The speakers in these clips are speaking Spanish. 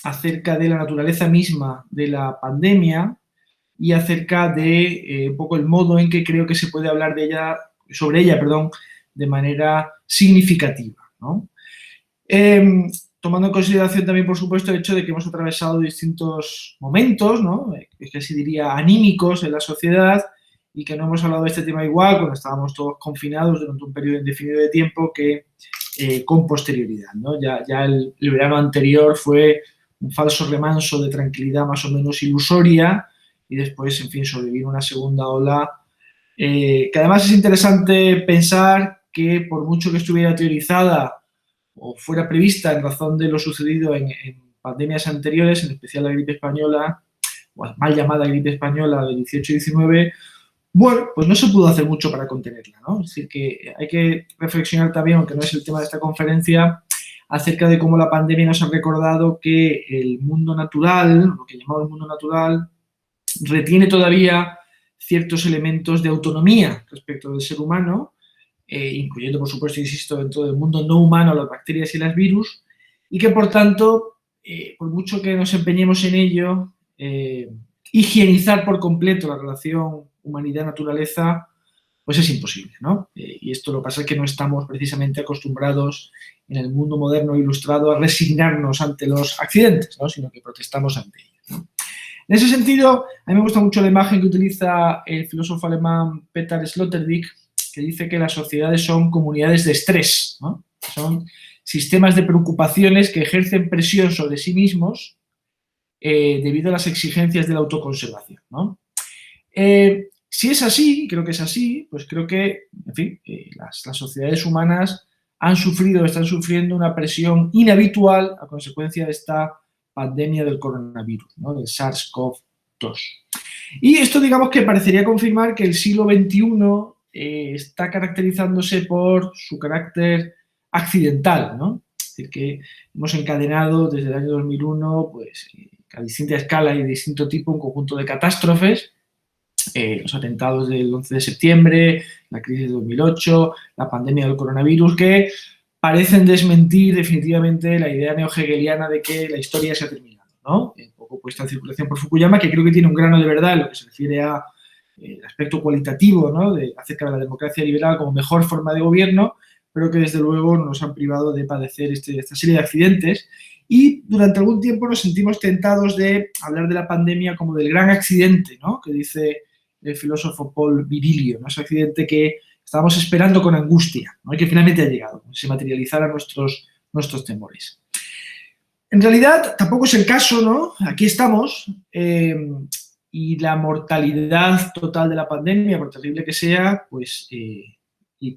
acerca de la naturaleza misma de la pandemia y acerca de un poco el modo en que creo que se puede hablar de ella, sobre ella, perdón, de manera significativa, ¿no? Eh, Tomando en consideración también, por supuesto, el hecho de que hemos atravesado distintos momentos, ¿no? Que se diría anímicos en la sociedad y que no hemos hablado de este tema igual cuando estábamos todos confinados durante un periodo indefinido de tiempo que con posterioridad, ¿no? Ya el verano anterior fue un falso remanso de tranquilidad más o menos ilusoria y después, en fin, sobrevino una segunda ola que además es interesante pensar que por mucho que estuviera teorizada o fuera prevista en razón de lo sucedido en pandemias anteriores, en especial la gripe española, o la mal llamada gripe española del 18 y 19, bueno, pues no se pudo hacer mucho para contenerla, ¿no? Es decir, que hay que reflexionar también, aunque no es el tema de esta conferencia, acerca de cómo la pandemia nos ha recordado que el mundo natural, lo que llamamos el mundo natural, retiene todavía ciertos elementos de autonomía respecto del ser humano, incluyendo, por supuesto, insisto, dentro del mundo no humano, las bacterias y los virus, y que, por tanto, por mucho que nos empeñemos en ello, higienizar por completo la relación humanidad-naturaleza, pues es imposible, ¿no? Y esto lo que pasa es que no estamos precisamente acostumbrados en el mundo moderno ilustrado a resignarnos ante los accidentes, ¿no? Sino que protestamos ante ellos, ¿no? En ese sentido, a mí me gusta mucho la imagen que utiliza el filósofo alemán Peter Sloterdijk, que dice que las sociedades son comunidades de estrés, ¿no? Son sistemas de preocupaciones que ejercen presión sobre sí mismos debido a las exigencias de la autoconservación, ¿no? Si es así, creo que es así, pues creo que, en fin, las sociedades humanas han sufrido, están sufriendo una presión inhabitual a consecuencia de esta pandemia del coronavirus, ¿no? Del SARS-CoV-2. Y esto, digamos, que parecería confirmar que el siglo XXI está caracterizándose por su carácter accidental, ¿no? Es decir, que hemos encadenado desde el año 2001, pues, a distinta escala y de distinto tipo, un conjunto de catástrofes, los atentados del 11 de septiembre, la crisis de 2008, la pandemia del coronavirus, que parecen desmentir definitivamente la idea neo-hegeliana de que la historia se ha terminado, ¿no? Un poco puesta en circulación por Fukuyama, que creo que tiene un grano de verdad en lo que se refiere a el aspecto cualitativo, ¿no? Acerca de la democracia liberal como mejor forma de gobierno, pero que desde luego nos han privado de padecer esta serie de accidentes. Y durante algún tiempo nos sentimos tentados de hablar de la pandemia como del gran accidente, ¿no? Que dice el filósofo Paul Virilio, ¿no? Ese accidente que estábamos esperando con angustia, ¿no? Y que finalmente ha llegado, se materializara nuestros temores. En realidad tampoco es el caso, ¿no? Aquí estamos y la mortalidad total de la pandemia, por terrible que sea, pues, y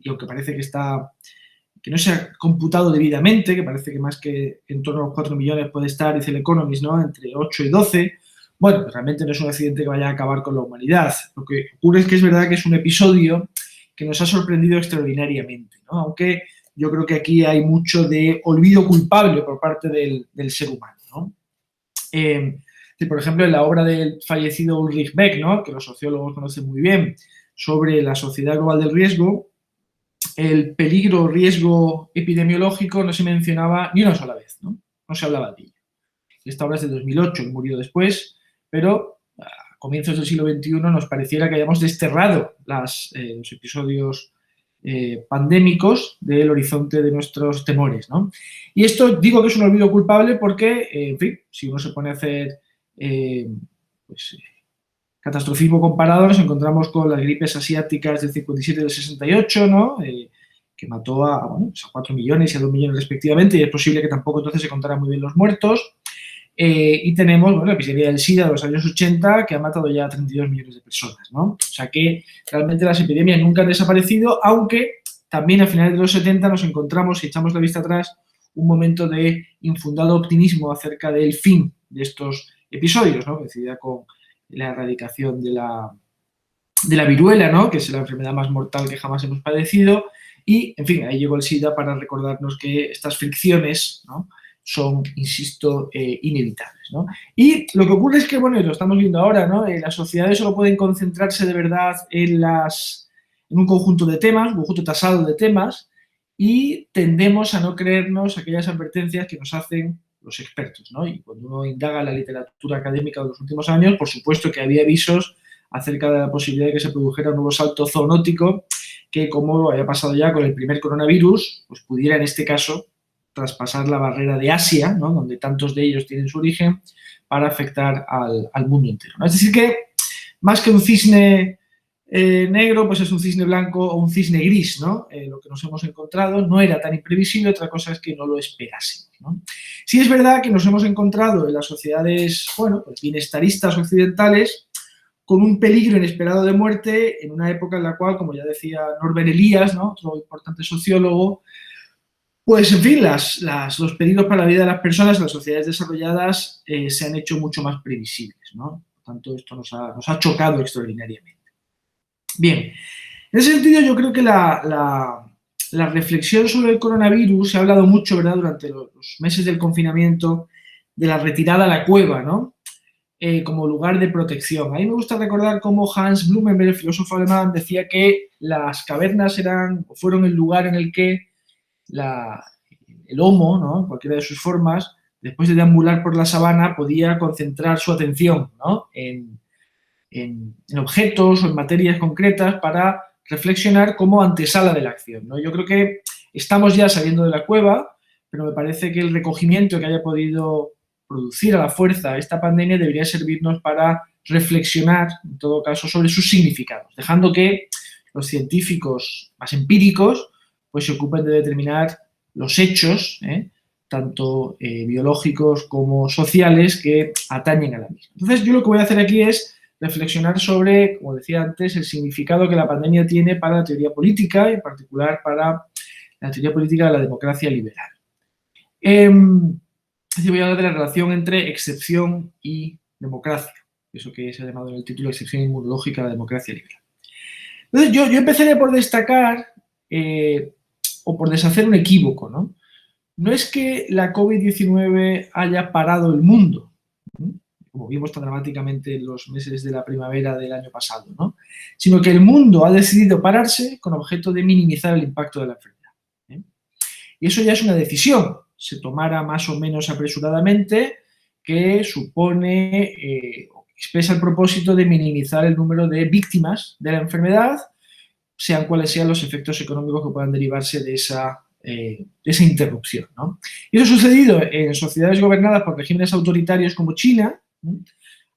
aunque parece que no se ha computado debidamente, que parece que más que en torno a los 4 millones puede estar, dice el Economist, ¿no? Entre 8 y 12, bueno, pues realmente no es un accidente que vaya a acabar con la humanidad. Lo que ocurre es que es verdad que es un episodio que nos ha sorprendido extraordinariamente, ¿no? Aunque yo creo que aquí hay mucho de olvido culpable por parte del ser humano, ¿no? Por ejemplo, en la obra del fallecido Ulrich Beck, ¿no? Que los sociólogos conocen muy bien, sobre la sociedad global del riesgo, el peligro o riesgo epidemiológico no se mencionaba ni una sola vez, ¿no? No se hablaba de ello. Esta obra es de 2008, él murió después, pero a comienzos del siglo XXI nos pareciera que hayamos desterrado los episodios pandémicos del horizonte de nuestros temores, ¿no? Y esto digo que es un olvido culpable porque, en fin, si uno se pone a hacer pues, catastrofismo comparado, nos encontramos con las gripes asiáticas del 57 y del 68, ¿no? Que mató a 4 millones y a 2 millones respectivamente, y es posible que tampoco entonces se contaran muy bien los muertos. Y tenemos la epidemia del SIDA de los años 80, que ha matado ya a 32 millones de personas, ¿no? O sea que realmente las epidemias nunca han desaparecido, aunque también a finales de los 70 nos encontramos, si echamos la vista atrás, un momento de infundado optimismo acerca del fin de estos episodios, ¿no? Coincidía con la erradicación de la viruela, ¿no? Que es la enfermedad más mortal que jamás hemos padecido. Y, en fin, ahí llegó el SIDA para recordarnos que estas fricciones, ¿no? Son, insisto, inevitables, ¿no? Y lo que ocurre es que, bueno, y lo estamos viendo ahora, ¿no? Las sociedades solo pueden concentrarse de verdad en un conjunto de temas, un conjunto tasado de temas, y tendemos a no creernos aquellas advertencias que nos hacen los expertos, ¿no? Y cuando uno indaga en la literatura académica de los últimos años, por supuesto que había avisos acerca de la posibilidad de que se produjera un nuevo salto zoonótico que, como había pasado ya con el primer coronavirus, pues pudiera en este caso traspasar la barrera de Asia, ¿no? Donde tantos de ellos tienen su origen, para afectar al mundo entero, ¿no? Es decir que, más que un cisne negro, pues es un cisne blanco o un cisne gris, ¿no? Lo que nos hemos encontrado no era tan imprevisible, otra cosa es que no lo esperásemos, ¿no? Sí es verdad que nos hemos encontrado en las sociedades, bueno, pues bienestaristas occidentales con un peligro inesperado de muerte en una época en la cual, como ya decía Norbert Elias, ¿no? Otro importante sociólogo, pues, en fin, los peligros para la vida de las personas en las sociedades desarrolladas se han hecho mucho más previsibles, ¿no? Por tanto, esto nos ha chocado extraordinariamente. Bien, en ese sentido yo creo que la reflexión sobre el coronavirus, se ha hablado mucho, ¿verdad?, durante los meses del confinamiento, de la retirada a la cueva, ¿no? Como lugar de protección. A mí me gusta recordar cómo Hans Blumenberg, el filósofo alemán, decía que las cavernas fueron el lugar en el que el homo, ¿no?, en cualquiera de sus formas, después de deambular por la sabana, podía concentrar su atención, ¿no?, en objetos o en materias concretas para reflexionar como antesala de la acción, ¿no? Yo creo que estamos ya saliendo de la cueva, pero me parece que el recogimiento que haya podido producir a la fuerza esta pandemia debería servirnos para reflexionar, en todo caso, sobre sus significados, dejando que los científicos más empíricos pues se ocupen de determinar los hechos, tanto biológicos como sociales, que atañen a la misma. Entonces, yo lo que voy a hacer aquí es reflexionar sobre, como decía antes, el significado que la pandemia tiene para la teoría política, y en particular para la teoría política de la democracia liberal. Voy a hablar de la relación entre excepción y democracia, eso que se ha llamado en el título excepción inmunológica de la democracia liberal. Entonces, yo empezaría por destacar o por deshacer un equívoco, ¿no? No es que la COVID-19 haya parado el mundo, ¿no?, como vimos tan dramáticamente en los meses de la primavera del año pasado, ¿no?, sino que el mundo ha decidido pararse con objeto de minimizar el impacto de la enfermedad, ¿eh? Y eso ya es una decisión, se tomara más o menos apresuradamente, que supone expresa el propósito de minimizar el número de víctimas de la enfermedad, sean cuales sean los efectos económicos que puedan derivarse de esa interrupción, ¿no? Y eso ha sucedido en sociedades gobernadas por regímenes autoritarios como China, ¿no?,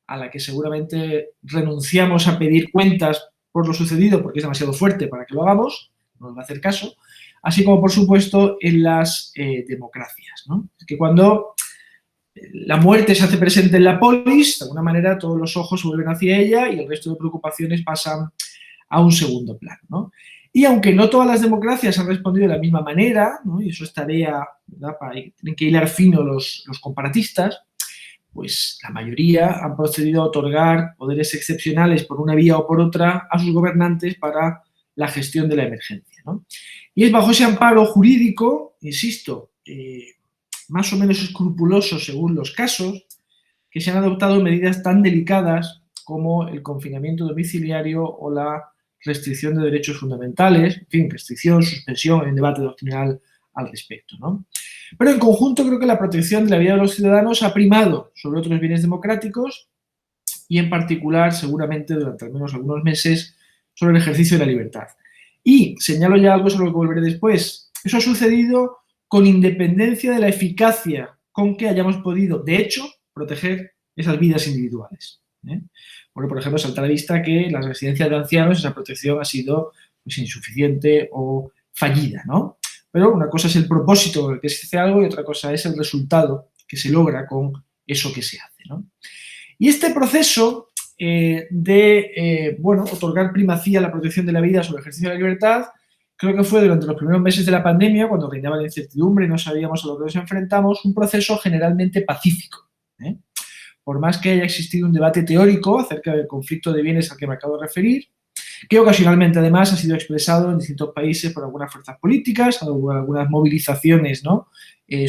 a la que seguramente renunciamos a pedir cuentas por lo sucedido porque es demasiado fuerte para que lo hagamos, no nos va a hacer caso, así como, por supuesto, en las democracias, ¿no? Es que cuando la muerte se hace presente en la polis, de alguna manera todos los ojos se vuelven hacia ella y el resto de preocupaciones pasan a un segundo plano, ¿no? Y aunque no todas las democracias han respondido de la misma manera, ¿no?, y eso es tarea, ¿verdad?, tienen que hilar fino los comparatistas, pues la mayoría han procedido a otorgar poderes excepcionales por una vía o por otra a sus gobernantes para la gestión de la emergencia, ¿no? Y es bajo ese amparo jurídico, insisto, más o menos escrupuloso según los casos, que se han adoptado medidas tan delicadas como el confinamiento domiciliario o la restricción de derechos fundamentales, en fin, restricción, suspensión, hay un debate doctrinal al respecto, ¿no? Pero en conjunto creo que la protección de la vida de los ciudadanos ha primado sobre otros bienes democráticos y en particular, seguramente durante al menos algunos meses, sobre el ejercicio de la libertad. Y señalo ya algo sobre lo que volveré después. Eso ha sucedido con independencia de la eficacia con que hayamos podido, de hecho, proteger esas vidas individuales, ¿eh? Bueno, por ejemplo, salta a la vista que en las residencias de ancianos esa protección ha sido pues, insuficiente o fallida, ¿no? Pero una cosa es el propósito con el que se hace algo y otra cosa es el resultado que se logra con eso que se hace, ¿no? Y este proceso bueno, otorgar primacía a la protección de la vida sobre el ejercicio de la libertad, creo que fue durante los primeros meses de la pandemia, cuando reinaba la incertidumbre y no sabíamos a lo que nos enfrentamos, un proceso generalmente pacífico, ¿eh? Por más que haya existido un debate teórico acerca del conflicto de bienes al que me acabo de referir, que ocasionalmente además ha sido expresado en distintos países por algunas fuerzas políticas, algunas movilizaciones, ¿no?,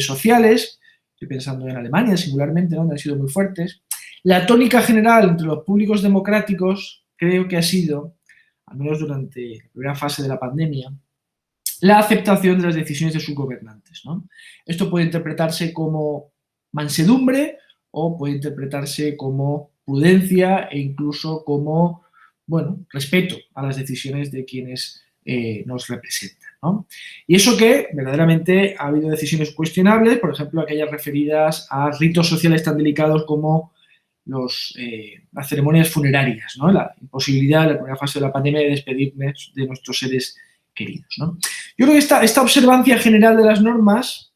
sociales, estoy pensando en Alemania singularmente, ¿no?, donde han sido muy fuertes. La tónica general entre los públicos democráticos creo que ha sido, al menos durante la primera fase de la pandemia, la aceptación de las decisiones de sus gobernantes, ¿no? Esto puede interpretarse como mansedumbre o puede interpretarse como prudencia e incluso como, bueno, respeto a las decisiones de quienes nos representan, ¿no? Y eso que verdaderamente ha habido decisiones cuestionables, por ejemplo, aquellas referidas a ritos sociales tan delicados como las ceremonias funerarias, ¿no? La imposibilidad en la primera fase de la pandemia de despedirnos de nuestros seres queridos, ¿no? Yo creo que esta observancia general de las normas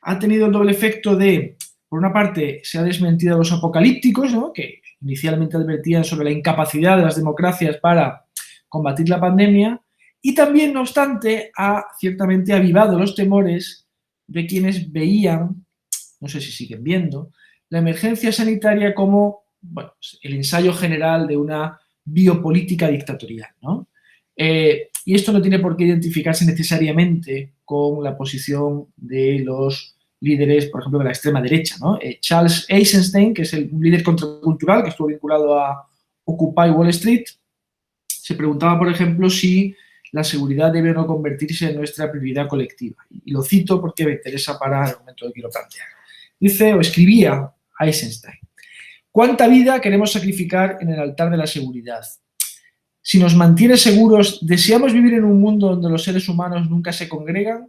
ha tenido el doble efecto de, por una parte, se ha desmentido a los apocalípticos, ¿no?, que inicialmente advertían sobre la incapacidad de las democracias para combatir la pandemia, y también, no obstante, ha ciertamente avivado los temores de quienes veían, no sé si siguen viendo, la emergencia sanitaria como, bueno, el ensayo general de una biopolítica dictatorial, ¿no? Y esto no tiene por qué identificarse necesariamente con la posición de los líderes, por ejemplo, de la extrema derecha, ¿no? Charles Eisenstein, que es un líder contracultural que estuvo vinculado a Occupy Wall Street, se preguntaba, por ejemplo, si la seguridad debe o no convertirse en nuestra prioridad colectiva. Y lo cito porque me interesa para el momento que quiero plantear. Dice, o escribía Eisenstein: ¿cuánta vida queremos sacrificar en el altar de la seguridad? Si nos mantiene seguros, ¿deseamos vivir en un mundo donde los seres humanos nunca se congregan?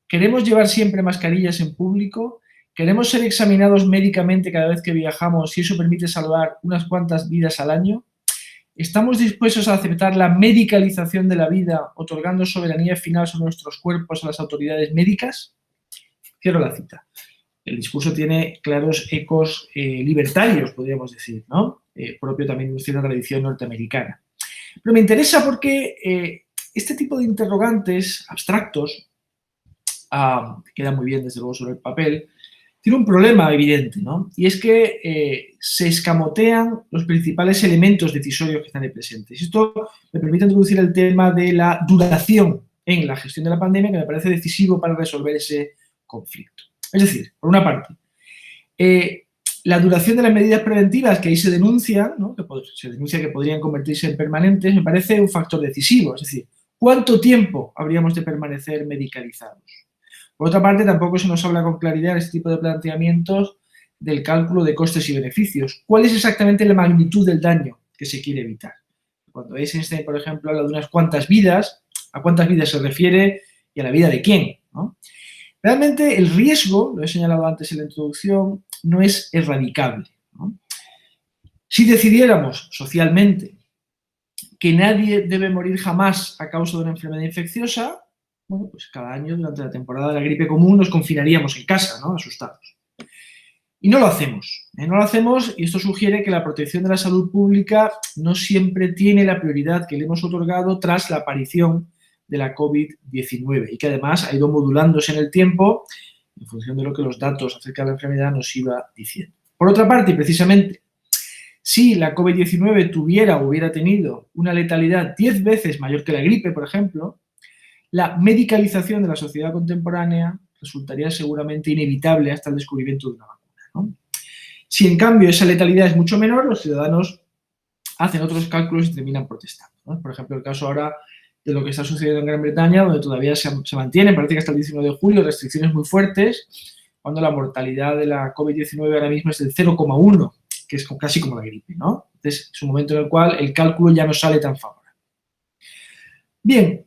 ¿Queremos llevar siempre mascarillas en público? ¿Queremos ser examinados médicamente cada vez que viajamos si eso permite salvar unas cuantas vidas al año? ¿Estamos dispuestos a aceptar la medicalización de la vida, otorgando soberanía final sobre nuestros cuerpos a las autoridades médicas? Cierro la cita. El discurso tiene claros ecos libertarios, podríamos decir, ¿no? Propio también de una tradición norteamericana. Pero me interesa porque este tipo de interrogantes abstractos, quedan muy bien desde luego sobre el papel, tiene un problema evidente, ¿no? Y es que se escamotean los principales elementos decisorios que están ahí presentes. Esto me permite introducir el tema de la duración en la gestión de la pandemia, que me parece decisivo para resolver ese conflicto. Es decir, por una parte, la duración de las medidas preventivas que ahí se denuncian, ¿no?, que se denuncia que podrían convertirse en permanentes, me parece un factor decisivo. Es decir, ¿cuánto tiempo habríamos de permanecer medicalizados? Por otra parte, tampoco se nos habla con claridad en este tipo de planteamientos del cálculo de costes y beneficios. ¿Cuál es exactamente la magnitud del daño que se quiere evitar? Cuando Eisenstein, por ejemplo, habla de unas cuantas vidas, ¿a cuántas vidas se refiere y a la vida de quién, ¿no? Realmente el riesgo, lo he señalado antes en la introducción, no es erradicable, ¿no? Si decidiéramos socialmente que nadie debe morir jamás a causa de una enfermedad infecciosa, bueno, pues cada año durante la temporada de la gripe común nos confinaríamos en casa, ¿no?, asustados. Y no lo hacemos, no lo hacemos, y esto sugiere que la protección de la salud pública no siempre tiene la prioridad que le hemos otorgado tras la aparición de la COVID-19 y que además ha ido modulándose en el tiempo en función de lo que los datos acerca de la enfermedad nos iba diciendo. Por otra parte, y precisamente, si la COVID-19 tuviera o hubiera tenido una letalidad 10 veces mayor que la gripe, por ejemplo, la medicalización de la sociedad contemporánea resultaría seguramente inevitable hasta el descubrimiento de una vacuna, ¿no? Si en cambio esa letalidad es mucho menor, los ciudadanos hacen otros cálculos y terminan protestando, ¿no? Por ejemplo, el caso ahora de lo que está sucediendo en Gran Bretaña, donde todavía se mantienen, parece que hasta el 19 de julio, restricciones muy fuertes, cuando la mortalidad de la COVID-19 ahora mismo es del 0,1, que es casi como la gripe, ¿no? Entonces, es un momento en el cual el cálculo ya no sale tan favorable. Bien,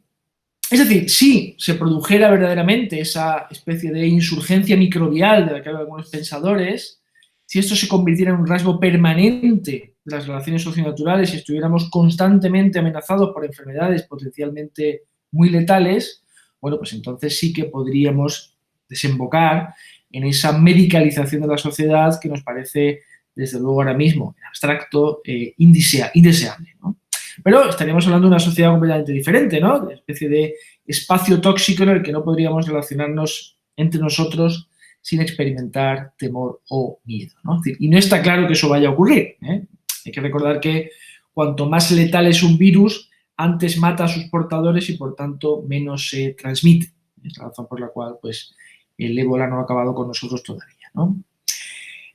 es decir, si se produjera verdaderamente esa especie de insurgencia microbial de la que hablan algunos pensadores, si esto se convirtiera en un rasgo permanente de las relaciones socionaturales y estuviéramos constantemente amenazados por enfermedades potencialmente muy letales, bueno, pues entonces sí que podríamos desembocar en esa medicalización de la sociedad que nos parece, desde luego ahora mismo, en abstracto, indeseable, ¿no? Pero estaríamos hablando de una sociedad completamente diferente, ¿no? De una especie de espacio tóxico en el que no podríamos relacionarnos entre nosotros sin experimentar temor o miedo, ¿no? Es decir, y no está claro que eso vaya a ocurrir, ¿eh? Hay que recordar que cuanto más letal es un virus, antes mata a sus portadores y, por tanto, menos se transmite. Es la razón por la cual, pues, el ébola no ha acabado con nosotros todavía, ¿no?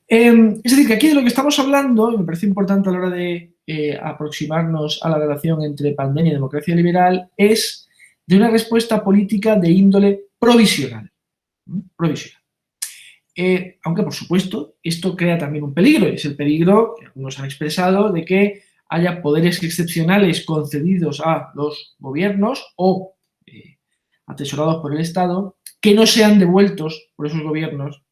Es decir, que aquí de lo que estamos hablando, y me parece importante a la hora de aproximarnos a la relación entre pandemia y democracia liberal, es de una respuesta política de índole provisional. Provisional. aunque, por supuesto, esto crea también un peligro, y es el peligro que algunos han expresado de que haya poderes excepcionales concedidos a los gobiernos o atesorados por el Estado que no sean devueltos por esos gobiernos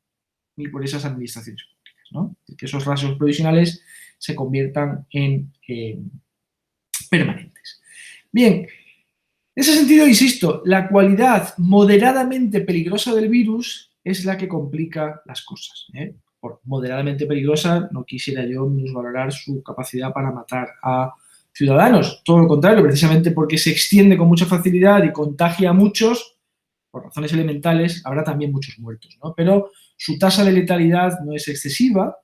ni por esas administraciones públicas, ¿no? Que esos rasgos provisionales se conviertan en permanentes. Bien, en ese sentido, insisto, la cualidad moderadamente peligrosa del virus es la que complica las cosas. Por moderadamente peligrosa no quisiera yo minusvalorar su capacidad para matar a ciudadanos. Todo lo contrario, precisamente porque se extiende con mucha facilidad y contagia a muchos, por razones elementales, habrá también muchos muertos, ¿no? Pero su tasa de letalidad no es excesiva,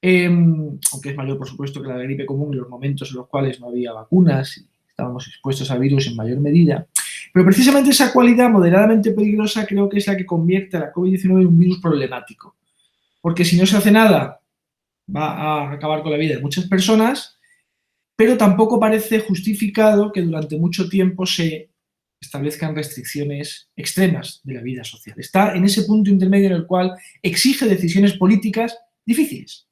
aunque es mayor, por supuesto, que la de gripe común en los momentos en los cuales no había vacunas y estábamos expuestos al virus en mayor medida. Pero precisamente esa cualidad moderadamente peligrosa creo que es la que convierte a la COVID-19 en un virus problemático. Porque si no se hace nada, va a acabar con la vida de muchas personas, pero tampoco parece justificado que durante mucho tiempo se establezcan restricciones extremas de la vida social. Está en ese punto intermedio en el cual exige decisiones políticas difíciles.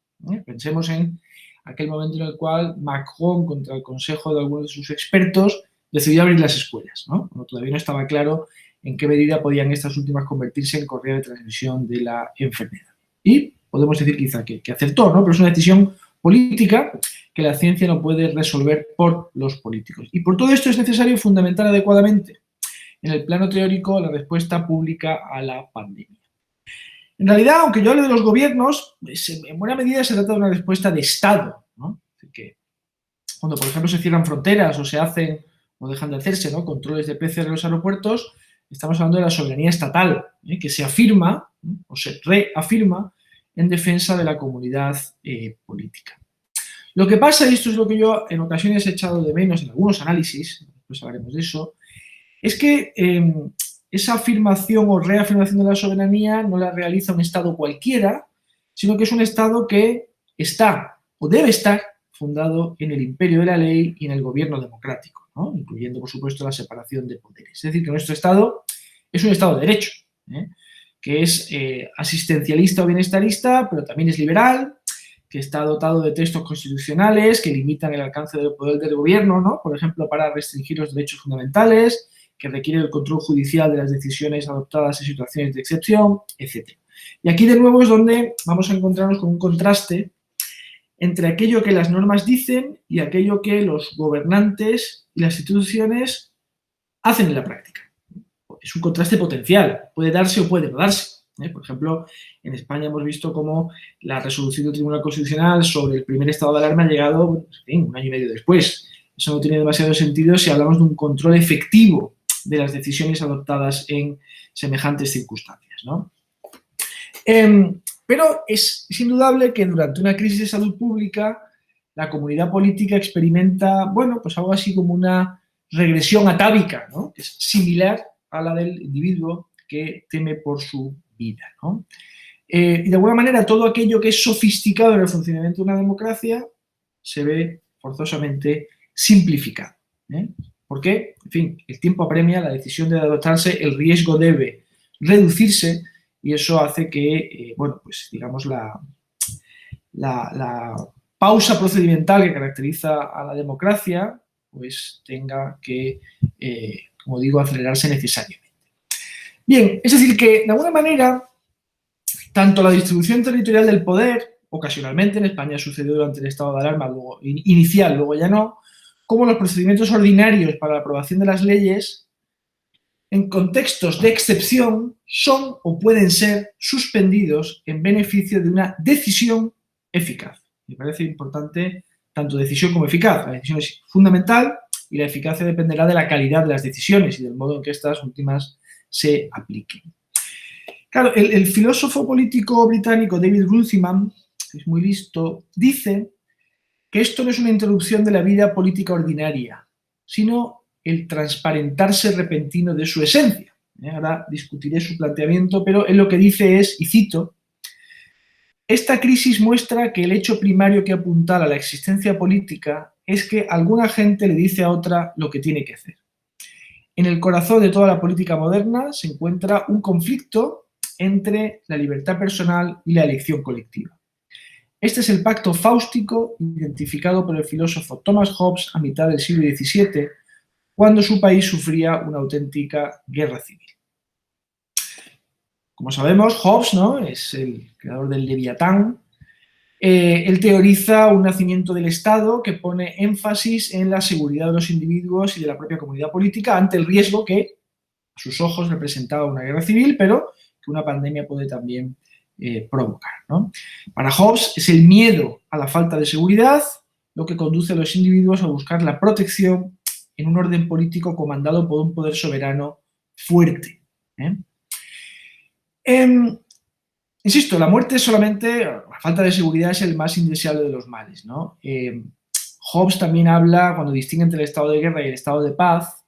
Pensemos en aquel momento en el cual Macron, contra el consejo de algunos de sus expertos, decidió abrir las escuelas, ¿no? Cuando todavía no estaba claro en qué medida podían estas últimas convertirse en correa de transmisión de la enfermedad. Y podemos decir quizá que acertó, ¿no? Pero es una decisión política que la ciencia no puede resolver por los políticos. Y por todo esto es necesario fundamentar adecuadamente en el plano teórico la respuesta pública a la pandemia. En realidad, aunque yo hable de los gobiernos, en buena medida se trata de una respuesta de Estado, ¿no? Que cuando, por ejemplo, se cierran fronteras o se hacen o dejan de hacerse, ¿no?, controles de PCR en los aeropuertos, estamos hablando de la soberanía estatal, que se afirma o se reafirma en defensa de la comunidad política. Lo que pasa, y esto es lo que yo en ocasiones he echado de menos en algunos análisis, después hablaremos de eso, es que esa afirmación o reafirmación de la soberanía no la realiza un Estado cualquiera, sino que es un Estado que está o debe estar fundado en el imperio de la ley y en el gobierno democrático, ¿no?, incluyendo, por supuesto, la separación de poderes. Es decir, que nuestro Estado es un Estado de derecho, que es asistencialista o bienestarista, pero también es liberal, que está dotado de textos constitucionales que limitan el alcance del poder del gobierno, ¿no?, por ejemplo, para restringir los derechos fundamentales, que requiere el control judicial de las decisiones adoptadas en situaciones de excepción, etc. Y aquí, de nuevo, es donde vamos a encontrarnos con un contraste entre aquello que las normas dicen y aquello que los gobernantes y las instituciones hacen en la práctica. Es un contraste potencial, puede darse o puede no darse. Por ejemplo, en España hemos visto cómo la resolución del Tribunal Constitucional sobre el primer estado de alarma ha llegado, un año y medio después. Eso no tiene demasiado sentido si hablamos de un control efectivo de las decisiones adoptadas en semejantes circunstancias, ¿no? Pero es indudable que durante una crisis de salud pública la comunidad política experimenta, bueno, pues algo así como una regresión atávica, ¿no?, que es similar a la del individuo que teme por su vida, ¿no? Y de alguna manera todo aquello que es sofisticado en el funcionamiento de una democracia se ve forzosamente simplificado. ¿Por qué? En fin, el tiempo apremia, la decisión debe adoptarse, el riesgo debe reducirse y eso hace que, bueno, pues digamos la pausa procedimental que caracteriza a la democracia pues tenga que, como digo, acelerarse necesariamente. Bien, es decir que de alguna manera tanto la distribución territorial del poder, ocasionalmente en España sucedió durante el estado de alarma luego, inicial, luego ya no, como los procedimientos ordinarios para la aprobación de las leyes, en contextos de excepción, son o pueden ser suspendidos en beneficio de una decisión eficaz. Me parece importante tanto decisión como eficaz. La decisión es fundamental y la eficacia dependerá de la calidad de las decisiones y del modo en que estas últimas se apliquen. Claro, el filósofo político británico David Runciman, que es muy listo, dice que esto no es una interrupción de la vida política ordinaria, sino el transparentarse repentino de su esencia. Ahora discutiré su planteamiento, pero él lo que dice es, y cito, esta crisis muestra que el hecho primario que apuntala a la existencia política es que alguna gente le dice a otra lo que tiene que hacer. En el corazón de toda la política moderna se encuentra un conflicto entre la libertad personal y la elección colectiva. Este es el pacto fáustico identificado por el filósofo Thomas Hobbes a mitad del siglo XVII, cuando su país sufría una auténtica guerra civil. Como sabemos, Hobbes, ¿no?, es el creador del Leviatán. Él teoriza un nacimiento del Estado que pone énfasis en la seguridad de los individuos y de la propia comunidad política ante el riesgo que a sus ojos representaba una guerra civil, pero que una pandemia puede también provocar, ¿no? Para Hobbes es el miedo a la falta de seguridad lo que conduce a los individuos a buscar la protección en un orden político comandado por un poder soberano fuerte. Insisto, la muerte solamente, la falta de seguridad es el más indeseable de los males, ¿no? Hobbes también habla, cuando distingue entre el estado de guerra y el estado de paz,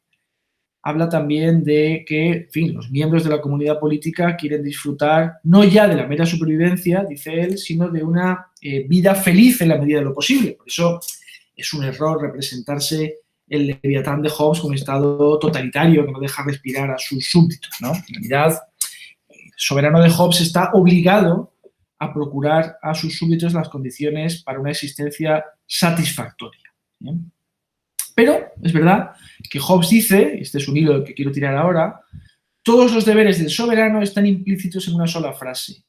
habla también de que, en fin, los miembros de la comunidad política quieren disfrutar no ya de la mera supervivencia, dice él, sino de una vida feliz en la medida de lo posible. Por eso es un error representarse el Leviatán de Hobbes como un estado totalitario que no deja respirar a sus súbditos, ¿no? En realidad, el soberano de Hobbes está obligado a procurar a sus súbditos las condiciones para una existencia satisfactoria. ¿Bien? Pero es verdad que Hobbes dice, este es un hilo que quiero tirar ahora, todos los deberes del soberano están implícitos en una sola frase: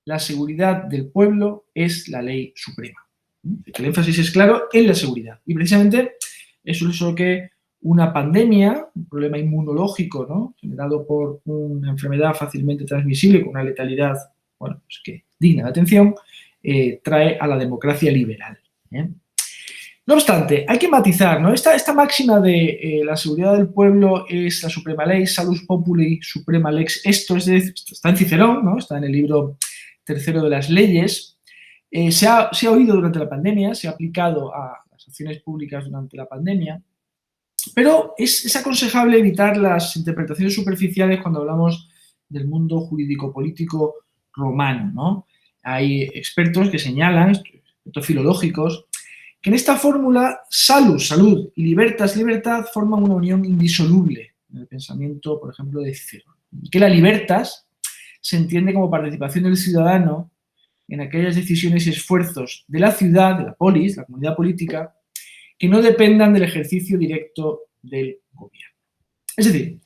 la seguridad del pueblo es la ley suprema. El énfasis es claro en la seguridad. Y precisamente eso es lo que una pandemia, un problema inmunológico, ¿no?, generado por una enfermedad fácilmente transmisible con una letalidad, bueno, pues que digna de atención, trae a la democracia liberal. No obstante, hay que matizar, ¿no? Esta máxima de la seguridad del pueblo es la suprema ley, salus populi suprema lex, esto está en Cicerón, ¿no?, está en el libro tercero de las leyes. Se ha oído durante la pandemia, se ha aplicado a las acciones públicas durante la pandemia, pero es aconsejable evitar las interpretaciones superficiales cuando hablamos del mundo jurídico-político romano, ¿no? Hay expertos que señalan, expertos filológicos, que en esta fórmula salus, salud, y libertas, libertad, forman una unión indisoluble en el pensamiento, por ejemplo, de Cicerón. Y que la libertas se entiende como participación del ciudadano en aquellas decisiones y esfuerzos de la ciudad, de la polis, la comunidad política, que no dependan del ejercicio directo del gobierno. Es decir,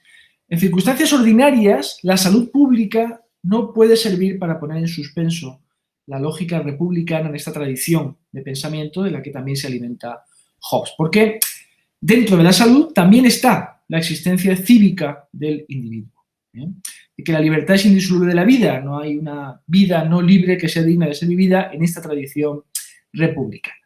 en circunstancias ordinarias, la salud pública no puede servir para poner en suspenso la lógica republicana en esta tradición de pensamiento de la que también se alimenta Hobbes, porque dentro de la salud también está la existencia cívica del individuo. Y que la libertad es indisoluble de la vida, no hay una vida no libre que sea digna de ser vivida en esta tradición republicana.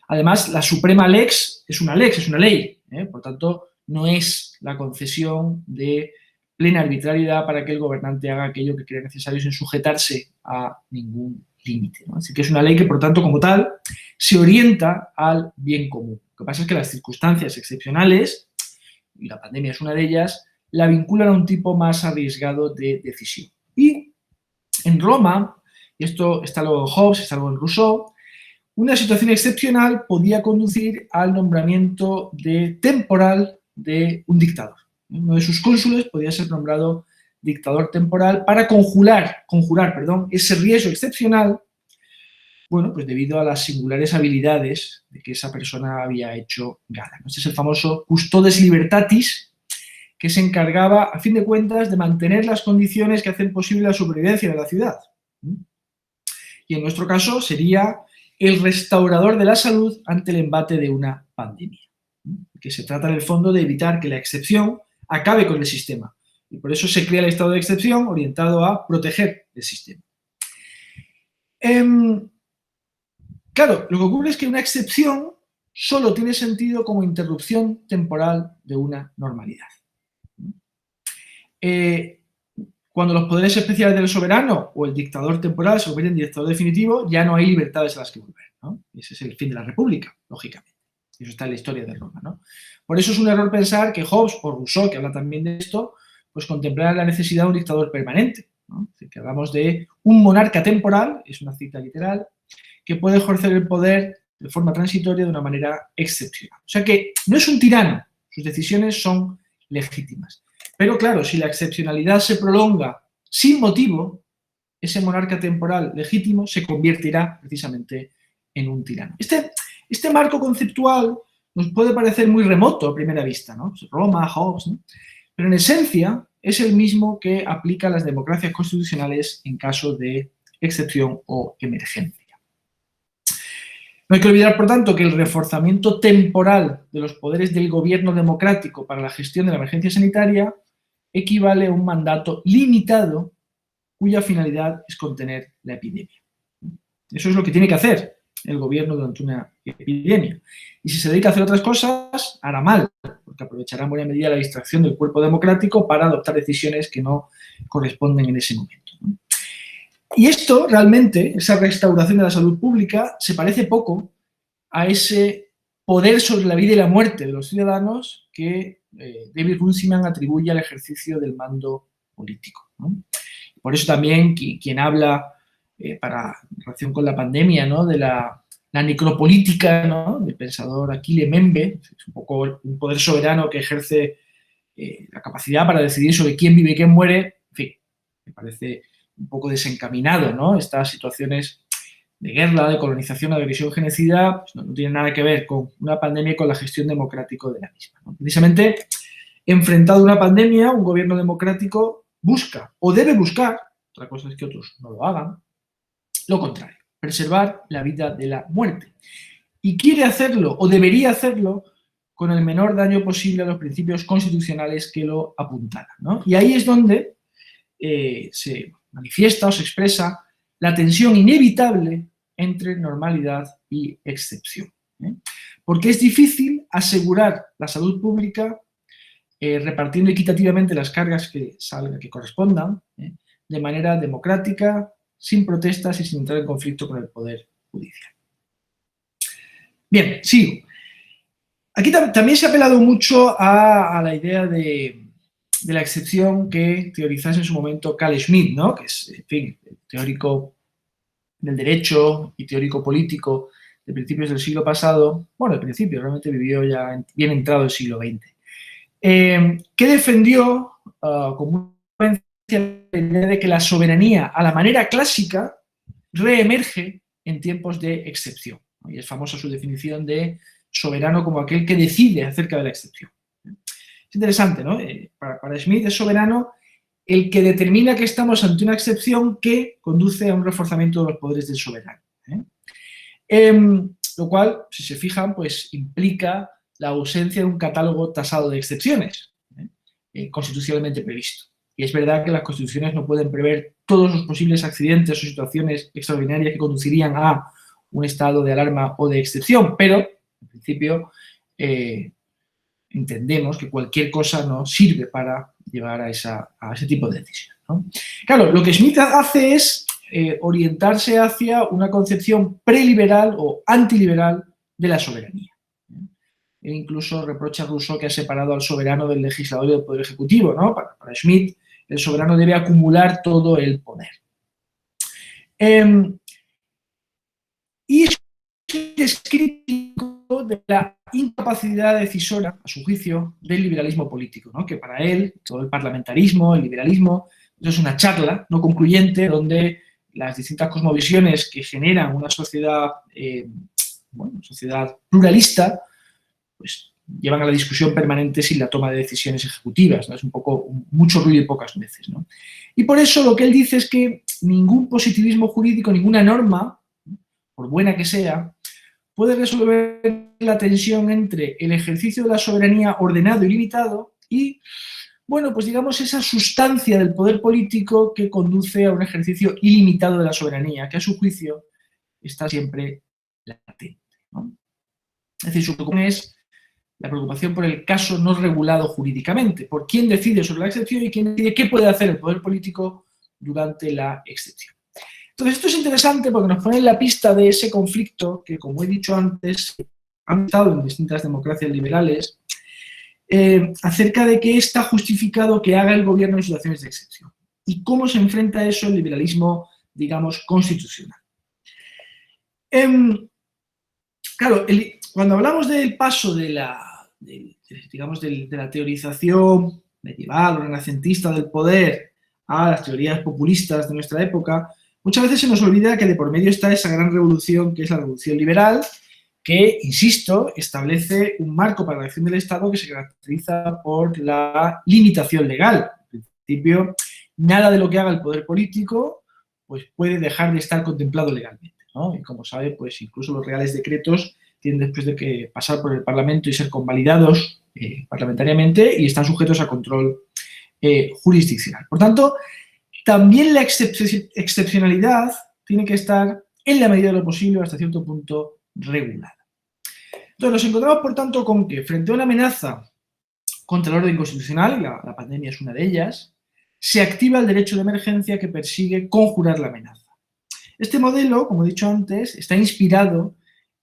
Además, la suprema lex, es una ley, por tanto, no es la concesión de plena arbitrariedad para que el gobernante haga aquello que crea necesario sin sujetarse a ningún límite, ¿no? Así que es una ley que, por tanto, como tal, se orienta al bien común. Lo que pasa es que las circunstancias excepcionales, y la pandemia es una de ellas, la vinculan a un tipo más arriesgado de decisión. Y en Roma, y esto está luego en Hobbes, está luego en Rousseau, una situación excepcional podía conducir al nombramiento temporal de un dictador. Uno de sus cónsules podía ser nombrado dictador temporal para conjurar ese riesgo excepcional, bueno, pues debido a las singulares habilidades de que esa persona había hecho gala. Este es el famoso custodes libertatis, que se encargaba, a fin de cuentas, de mantener las condiciones que hacen posible la supervivencia de la ciudad. Y en nuestro caso sería el restaurador de la salud ante el embate de una pandemia. Que se trata en el fondo de evitar que la excepción acabe con el sistema. Y por eso se crea el estado de excepción orientado a proteger el sistema. Claro, lo que ocurre es que una excepción solo tiene sentido como interrupción temporal de una normalidad. Cuando los poderes especiales del soberano o el dictador temporal se convierten en dictador definitivo, ya no hay libertades a las que volver, ¿no? Ese es el fin de la república, lógicamente. Eso está en la historia de Roma, ¿no? Por eso es un error pensar que Hobbes o Rousseau, que habla también de esto, pues contemplaran la necesidad de un dictador permanente, ¿no? Es decir, que hablamos de un monarca temporal, es una cita literal, que puede ejercer el poder de forma transitoria de una manera excepcional. O sea que no es un tirano, sus decisiones son legítimas. Pero claro, si la excepcionalidad se prolonga sin motivo, ese monarca temporal legítimo se convertirá precisamente en un tirano. Este marco conceptual nos puede parecer muy remoto a primera vista, ¿no? Roma, Hobbes, ¿no? Pero en esencia es el mismo que aplica a las democracias constitucionales en caso de excepción o emergencia. No hay que olvidar, por tanto, que el reforzamiento temporal de los poderes del gobierno democrático para la gestión de la emergencia sanitaria equivale a un mandato limitado cuya finalidad es contener la epidemia. Eso es lo que tiene que hacer el gobierno durante una epidemia. Y si se dedica a hacer otras cosas, hará mal, porque aprovechará en buena medida la distracción del cuerpo democrático para adoptar decisiones que no corresponden en ese momento. Y esto realmente, esa restauración de la salud pública, se parece poco a ese poder sobre la vida y la muerte de los ciudadanos que David Runciman atribuye al ejercicio del mando político, ¿no? Por eso también quien habla en relación con la pandemia, ¿no?, de la necropolítica, ¿no?, del pensador Achille Mbembe, es un poco un poder soberano que ejerce la capacidad para decidir sobre quién vive y quién muere. En fin, me parece un poco desencaminado, ¿no? Estas situaciones de guerra, de colonización, de agresión genocida, pues no tienen nada que ver con una pandemia y con la gestión democrática de la misma, ¿no? Precisamente, enfrentado a una pandemia, un gobierno democrático busca, o debe buscar, otra cosa es que otros no lo hagan, lo contrario, preservar la vida de la muerte. Y quiere hacerlo, o debería hacerlo, con el menor daño posible a los principios constitucionales que lo apuntaran, ¿no? Y ahí es donde se manifiesta o se expresa la tensión inevitable entre normalidad y excepción, ¿eh? Porque es difícil asegurar la salud pública repartiendo equitativamente las cargas que correspondan, de manera democrática, sin protestas y sin entrar en conflicto con el poder judicial. Bien, sigo. Aquí también se ha apelado mucho a la idea de la excepción que teorizase en su momento Carl Schmitt, ¿no?, que es, en fin, teórico del derecho y teórico político de principios del siglo pasado, bueno, de principio, realmente vivió ya bien entrado el siglo XX, que defendió como una la idea de que la soberanía a la manera clásica reemerge en tiempos de excepción, ¿no? Y es famosa su definición de soberano como aquel que decide acerca de la excepción. Es interesante, ¿no? Para Schmitt es soberano el que determina que estamos ante una excepción que conduce a un reforzamiento de los poderes del soberano, lo cual, si se fijan, pues implica la ausencia de un catálogo tasado de excepciones, constitucionalmente previsto. Y es verdad que las constituciones no pueden prever todos los posibles accidentes o situaciones extraordinarias que conducirían a un estado de alarma o de excepción, pero, en principio, entendemos que cualquier cosa no sirve para llevar a ese tipo de decisiones, ¿no? Claro, lo que Schmitt hace es orientarse hacia una concepción preliberal o antiliberal de la soberanía. E incluso reprocha a Rousseau que ha separado al soberano del legislador y del poder ejecutivo, ¿no? Para Schmitt, el soberano debe acumular todo el poder. Y es crítico de la incapacidad decisoria, a su juicio, del liberalismo político, ¿no? Que para él, todo el parlamentarismo, el liberalismo, eso es una charla no concluyente donde las distintas cosmovisiones que generan una sociedad, sociedad pluralista, pues llevan a la discusión permanente sin la toma de decisiones ejecutivas, ¿no? Es un poco mucho ruido y pocas veces, ¿no? Y por eso lo que él dice es que ningún positivismo jurídico, ninguna norma, por buena que sea, puede resolver la tensión entre el ejercicio de la soberanía ordenado y limitado y, bueno, pues digamos esa sustancia del poder político que conduce a un ejercicio ilimitado de la soberanía, que a su juicio está siempre latente, ¿no? Es decir, su preocupación es la preocupación por el caso no regulado jurídicamente, por quién decide sobre la excepción y quién decide qué puede hacer el poder político durante la excepción. Entonces, esto es interesante porque nos pone en la pista de ese conflicto que, como he dicho antes, han estado en distintas democracias liberales, acerca de qué está justificado que haga el gobierno en situaciones de excepción y cómo se enfrenta a eso el liberalismo, digamos, constitucional. Claro, cuando hablamos del paso de la teorización medieval o renacentista del poder a las teorías populistas de nuestra época, muchas veces se nos olvida que de por medio está esa gran revolución que es la revolución liberal, que, insisto, establece un marco para la acción del Estado que se caracteriza por la limitación legal. En principio, nada de lo que haga el poder político pues puede dejar de estar contemplado legalmente, ¿no? Y como sabe, pues incluso los reales decretos tienen después de que pasar por el Parlamento y ser convalidados parlamentariamente y están sujetos a control jurisdiccional. Por tanto, también la excepcionalidad tiene que estar, en la medida de lo posible, hasta cierto punto, regulada. Entonces, nos encontramos, por tanto, con que frente a una amenaza contra el orden constitucional, y la pandemia es una de ellas, se activa el derecho de emergencia que persigue conjurar la amenaza. Este modelo, como he dicho antes, está inspirado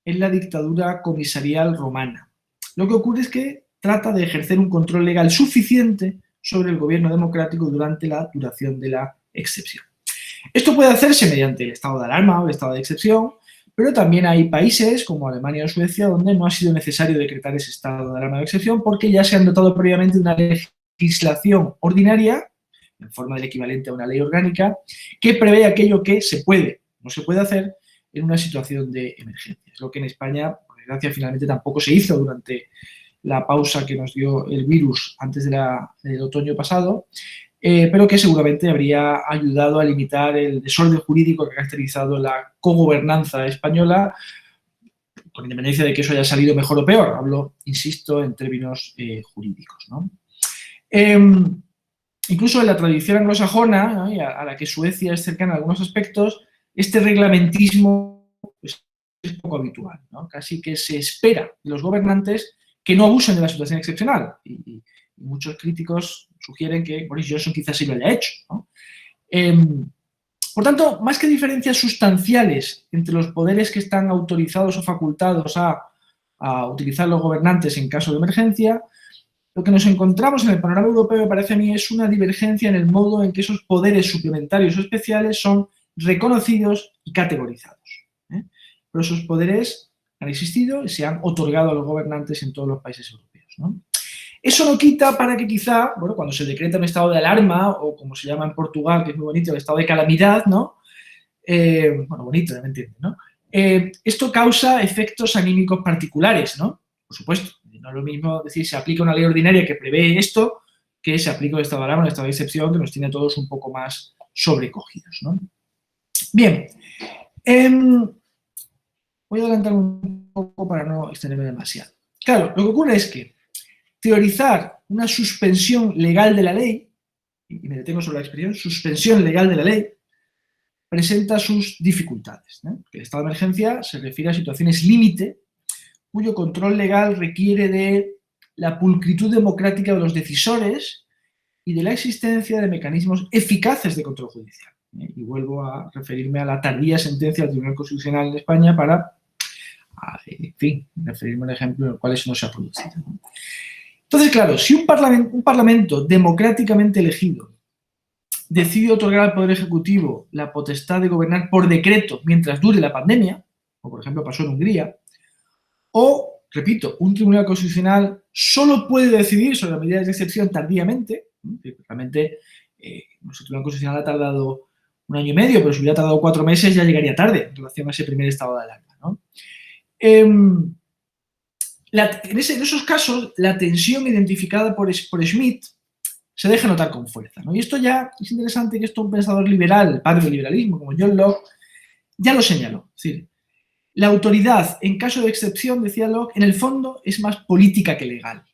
en la dictadura comisarial romana. Lo que ocurre es que trata de ejercer un control legal suficiente sobre el gobierno democrático durante la duración de la excepción. Esto puede hacerse mediante el estado de alarma o el estado de excepción, pero también hay países como Alemania o Suecia donde no ha sido necesario decretar ese estado de alarma o excepción porque ya se han dotado previamente de una legislación ordinaria, en forma del equivalente a una ley orgánica, que prevé aquello que se puede, no se puede hacer en una situación de emergencia. Es lo que en España, por desgracia, finalmente tampoco se hizo durante la pausa que nos dio el virus antes del otoño pasado, pero que seguramente habría ayudado a limitar el desorden jurídico que ha caracterizado la cogobernanza española, con independencia de que eso haya salido mejor o peor. Hablo, insisto, en términos jurídicos, ¿no? Incluso en la tradición anglosajona, ¿no? Y a la que Suecia es cercana en algunos aspectos, este reglamentismo pues, es poco habitual, ¿no? Casi que se espera de los gobernantes que no abusen de la situación excepcional. Y muchos críticos sugieren que Boris Johnson quizás sí lo haya hecho, ¿no? Por tanto, más que diferencias sustanciales entre los poderes que están autorizados o facultados a utilizar los gobernantes en caso de emergencia, lo que nos encontramos en el panorama europeo, me parece a mí, es una divergencia en el modo en que esos poderes suplementarios o especiales son reconocidos y categorizados, ¿eh? Pero esos poderes han existido y se han otorgado a los gobernantes en todos los países europeos, ¿no? Eso no quita para que quizá, bueno, cuando se decreta un estado de alarma, o como se llama en Portugal, que es muy bonito, el estado de calamidad, ¿no? Bueno, bonito, ya me entienden, ¿no? Esto causa efectos anímicos particulares, ¿no? Por supuesto, no es lo mismo decir se aplica una ley ordinaria que prevé esto que se aplica un estado de alarma, un estado de excepción que nos tiene a todos un poco más sobrecogidos, ¿no? Bien, voy a adelantar un poco para no extenderme demasiado. Claro, lo que ocurre es que teorizar una suspensión legal de la ley, y me detengo sobre la expresión, suspensión legal de la ley, presenta sus dificultades, ¿no? El estado de emergencia se refiere a situaciones límite cuyo control legal requiere de la pulcritud democrática de los decisores y de la existencia de mecanismos eficaces de control judicial. Y vuelvo a referirme a la tardía sentencia del Tribunal Constitucional en España para, en fin, referirme al ejemplo en el cual eso no se ha producido, ¿no? Entonces, claro, si un parlamento democráticamente elegido decide otorgar al Poder Ejecutivo la potestad de gobernar por decreto mientras dure la pandemia, como por ejemplo pasó en Hungría, o, repito, un tribunal constitucional solo puede decidir sobre las medidas de excepción tardíamente, realmente nuestro tribunal constitucional ha tardado 1 año y medio, pero si hubiera tardado 4 meses ya llegaría tarde en relación a ese primer estado de alarma, ¿no? En esos casos, la tensión identificada por Schmitt se deja notar con fuerza, ¿no? Y esto ya es interesante que esto un pensador liberal, el padre del liberalismo, como John Locke, ya lo señaló. Es decir, la autoridad, en caso de excepción, decía Locke, en el fondo es más política que legal.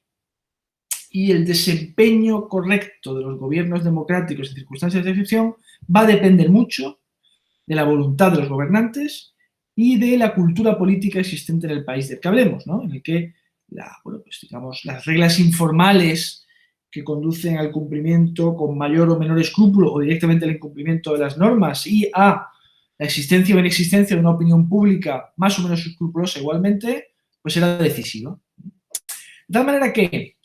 Y el desempeño correcto de los gobiernos democráticos en circunstancias de excepción va a depender mucho de la voluntad de los gobernantes y de la cultura política existente en el país del que hablemos, ¿no? En el que las reglas informales que conducen al cumplimiento con mayor o menor escrúpulo o directamente al incumplimiento de las normas y a la existencia o inexistencia de una opinión pública más o menos escrupulosa igualmente, pues era decisivo. De tal manera que,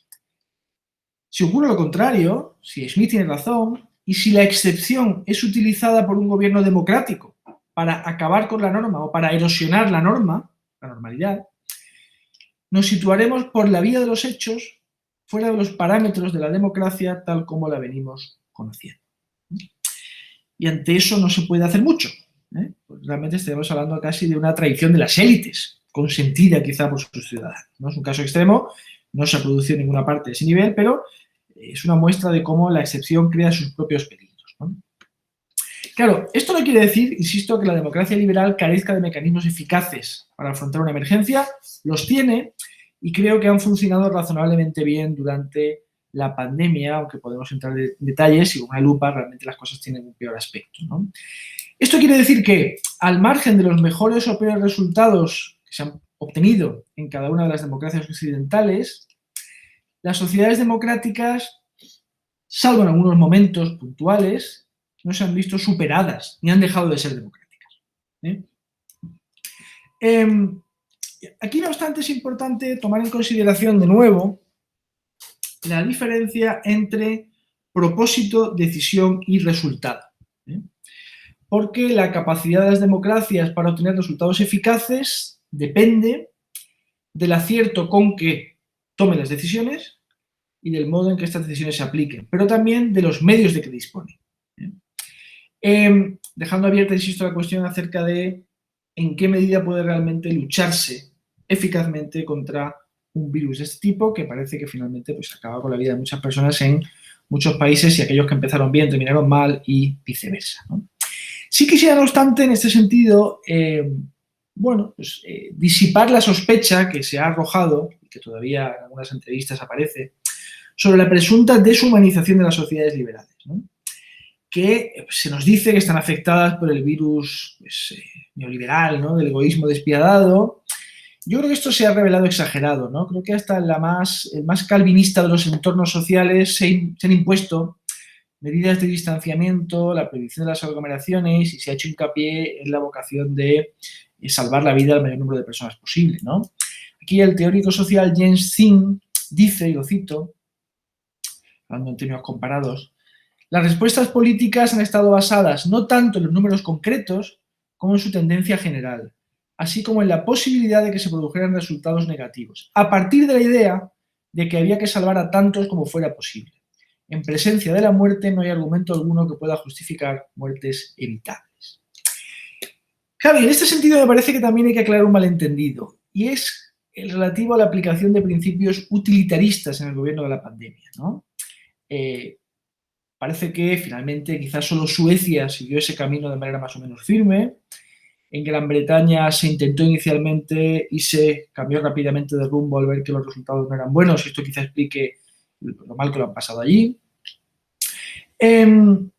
si ocurre lo contrario, si Schmitt tiene razón, y si la excepción es utilizada por un gobierno democrático para acabar con la norma o para erosionar la norma, la normalidad, nos situaremos por la vía de los hechos fuera de los parámetros de la democracia tal como la venimos conociendo. y ante eso no se puede hacer mucho. Pues realmente estaríamos hablando casi de una traición de las élites, consentida quizá por sus ciudadanos, ¿no? Es un caso extremo, no se ha producido en ninguna parte de ese nivel, pero es una muestra de cómo la excepción crea sus propios peligros, ¿no? Claro, esto no quiere decir, insisto, que la democracia liberal carezca de mecanismos eficaces para afrontar una emergencia. Los tiene y creo que han funcionado razonablemente bien durante la pandemia, aunque podemos entrar en detalles y con una lupa realmente las cosas tienen un peor aspecto, ¿no? Esto quiere decir que, al margen de los mejores o peores resultados que se han obtenido en cada una de las democracias occidentales, las sociedades democráticas, salvo en algunos momentos puntuales, no se han visto superadas ni han dejado de ser democráticas. Aquí, no obstante, es importante tomar en consideración de nuevo la diferencia entre propósito, decisión y resultado. Porque la capacidad de las democracias para obtener resultados eficaces depende del acierto con que tomen las decisiones y del modo en que estas decisiones se apliquen, pero también de los medios de que disponen. Dejando abierta, insisto, la cuestión acerca de en qué medida puede realmente lucharse eficazmente contra un virus de este tipo, que parece que finalmente pues, acaba con la vida de muchas personas en muchos países y aquellos que empezaron bien terminaron mal y viceversa, ¿no? Sí quisiera, no obstante, en este sentido, disipar la sospecha que se ha arrojado, y que todavía en algunas entrevistas aparece, sobre la presunta deshumanización de las sociedades liberales, ¿no? Que se nos dice que están afectadas por el virus neoliberal, ¿no? Del egoísmo despiadado. Yo creo que esto se ha revelado exagerado, ¿no? Creo que hasta el más calvinista de los entornos sociales se han impuesto medidas de distanciamiento, la prohibición de las aglomeraciones y se ha hecho hincapié en la vocación de salvar la vida al mayor número de personas posible, ¿no? Aquí el teórico social James Thing dice, y lo cito, hablando en términos comparados, las respuestas políticas han estado basadas no tanto en los números concretos como en su tendencia general, así como en la posibilidad de que se produjeran resultados negativos, a partir de la idea de que había que salvar a tantos como fuera posible. En presencia de la muerte no hay argumento alguno que pueda justificar muertes evitables. Claro, y en este sentido me parece que también hay que aclarar un malentendido, y es el relativo a la aplicación de principios utilitaristas en el gobierno de la pandemia, ¿no? Parece que finalmente quizás solo Suecia siguió ese camino de manera más o menos firme. En Gran Bretaña se intentó inicialmente y se cambió rápidamente de rumbo al ver que los resultados no eran buenos. Esto quizá explique lo mal que lo han pasado allí. Pero